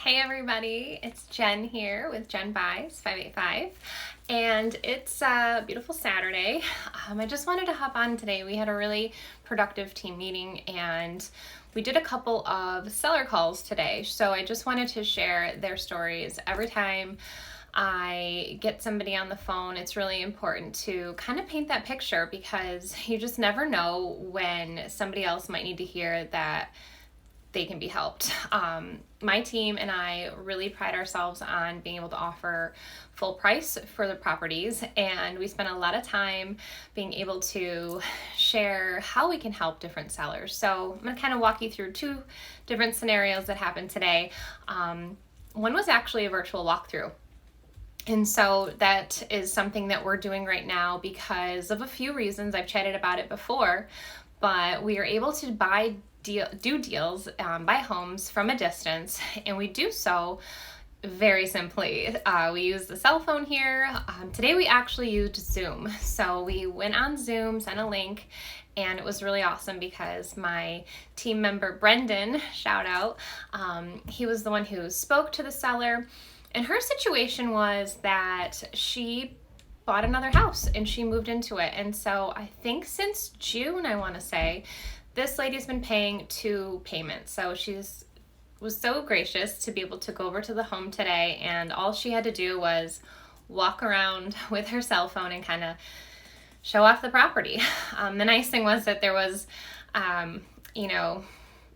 Hey everybody, it's Jen here with Jen Buys 585, and it's a beautiful Saturday. I just wanted to hop on today. We had a really productive team meeting and we did a couple of seller calls today, so I just wanted to share their stories. Every time I get somebody on the phone, it's really important to kind of paint that picture because you just never know when somebody else might need to hear that they can be helped. My team and I really pride ourselves on being able to offer full price for the properties, and we spend a lot of time being able to share how we can help different sellers. So I'm going to kind of walk you through two different scenarios that happened today. One was actually a virtual walkthrough. And so that is something that we're doing right now because of a few reasons. I've chatted about it before, but we are able to do deals, buy homes from a distance, and we do so very simply. We use the cell phone here. Today we actually used Zoom. So we went on Zoom, sent a link, and it was really awesome because my team member Brendan, shout out, he was the one who spoke to the seller, and her situation was that she bought another house and she moved into it. And so I think since June, I want to say, this lady's been paying 2 payments. So was so gracious to be able to go over to the home today, and all she had to do was walk around with her cell phone and kind of show off the property. The nice thing was that there was,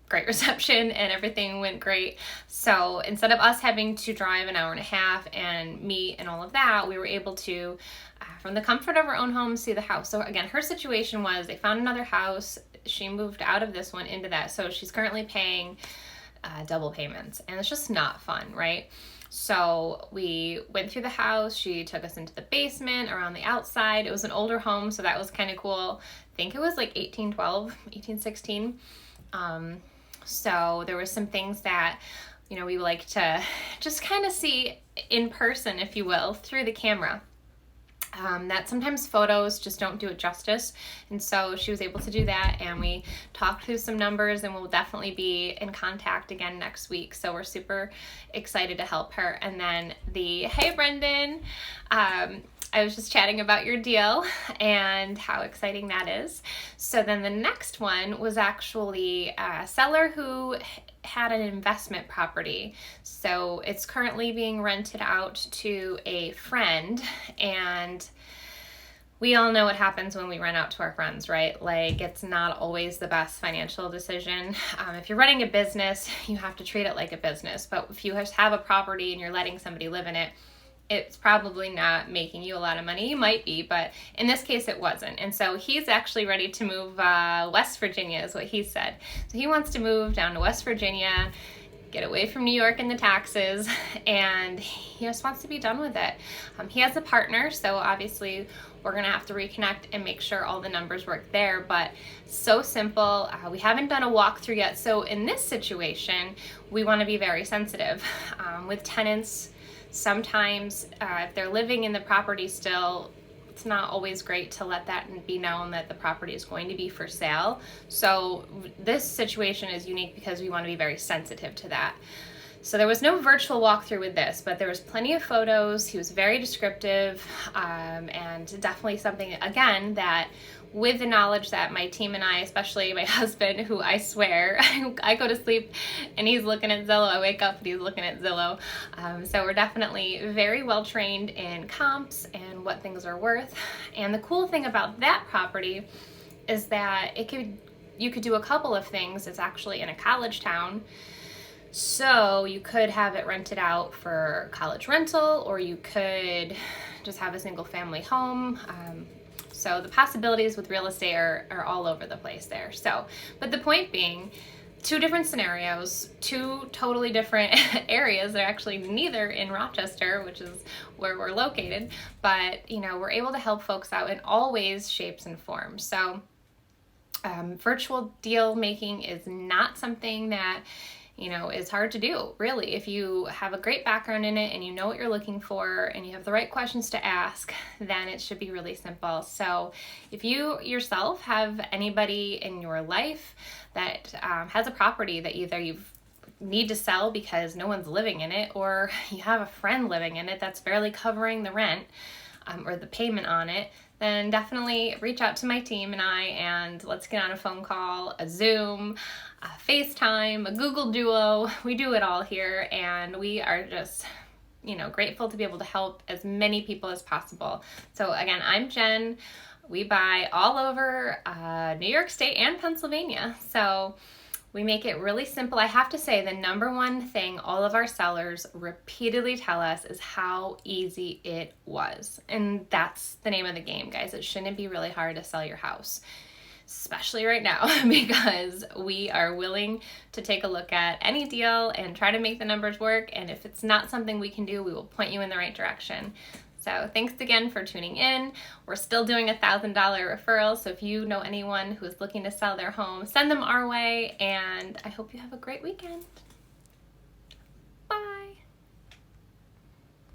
great reception and everything went great. So instead of us having to drive an hour and a half and meet and all of that, we were able to, from the comfort of our own home, see the house. So again, her situation was they found another house. She moved out of this one into that. So she's currently paying double payments, and it's just not fun, right? So we went through the house. She took us into the basement, around the outside. It was an older home, so that was kind of cool. I think it was like 1812, 1816. So there were some things that, we like to just kind of see in person, if you will, through the camera. That sometimes photos just don't do it justice. And so she was able to do that, and we talked through some numbers, and we'll definitely be in contact again next week. So we're super excited to help her. And then hey Brendan, I was just chatting about your deal and how exciting that is. So then the next one was actually a seller who had an investment property. So it's currently being rented out to a friend, and we all know what happens when we rent out to our friends, right? Like, it's not always the best financial decision. If you're running a business, you have to treat it like a business. But if you have a property and you're letting somebody live in it, it's probably not making you a lot of money. You might be, but in this case it wasn't. And so he's actually ready to move West Virginia is what he said. So he wants to move down to West Virginia, get away from New York and the taxes, and he just wants to be done with it. He has a partner, so obviously we're going to have to reconnect and make sure all the numbers work there, but so simple. We haven't done a walkthrough yet. So in this situation, we want to be very sensitive. With tenants, sometimes if they're living in the property still, it's not always great to let that be known that the property is going to be for sale. So this situation is unique because we want to be very sensitive to that. So there was no virtual walkthrough with this, but there was plenty of photos. He was very descriptive, and definitely something, again, that with the knowledge that my team and I, especially my husband, who I swear, I go to sleep and he's looking at Zillow, I wake up and he's looking at Zillow. So we're definitely very well trained in comps and what things are worth. And the cool thing about that property is that you could do a couple of things. It's actually in a college town. So you could have it rented out for college rental, or you could just have a single family home. So the possibilities with real estate are all over the place there. So, but the point being, 2 different scenarios, 2 totally different areas. They're actually neither in Rochester, which is where we're located, but we're able to help folks out in all ways, shapes, and forms. So virtual deal making is not something that is hard to do, really. If you have a great background in it and you know what you're looking for and you have the right questions to ask, then it should be really simple. So if you yourself have anybody in your life that has a property that either you've need to sell because no one's living in it, or you have a friend living in it that's barely covering the rent or the payment on it, then definitely reach out to my team and I, and let's get on a phone call, a Zoom, a FaceTime, a Google Duo. We do it all here, and we are just, grateful to be able to help as many people as possible. So again, I'm Jen. We buy all over New York State and Pennsylvania. So we make it really simple. I have to say, the number one thing all of our sellers repeatedly tell us is how easy it was. And that's the name of the game, guys. It shouldn't be really hard to sell your house, especially right now, because we are willing to take a look at any deal and try to make the numbers work. And if it's not something we can do, we will point you in the right direction. So thanks again for tuning in. We're still doing $1,000 referrals. So if you know anyone who is looking to sell their home, send them our way. And I hope you have a great weekend.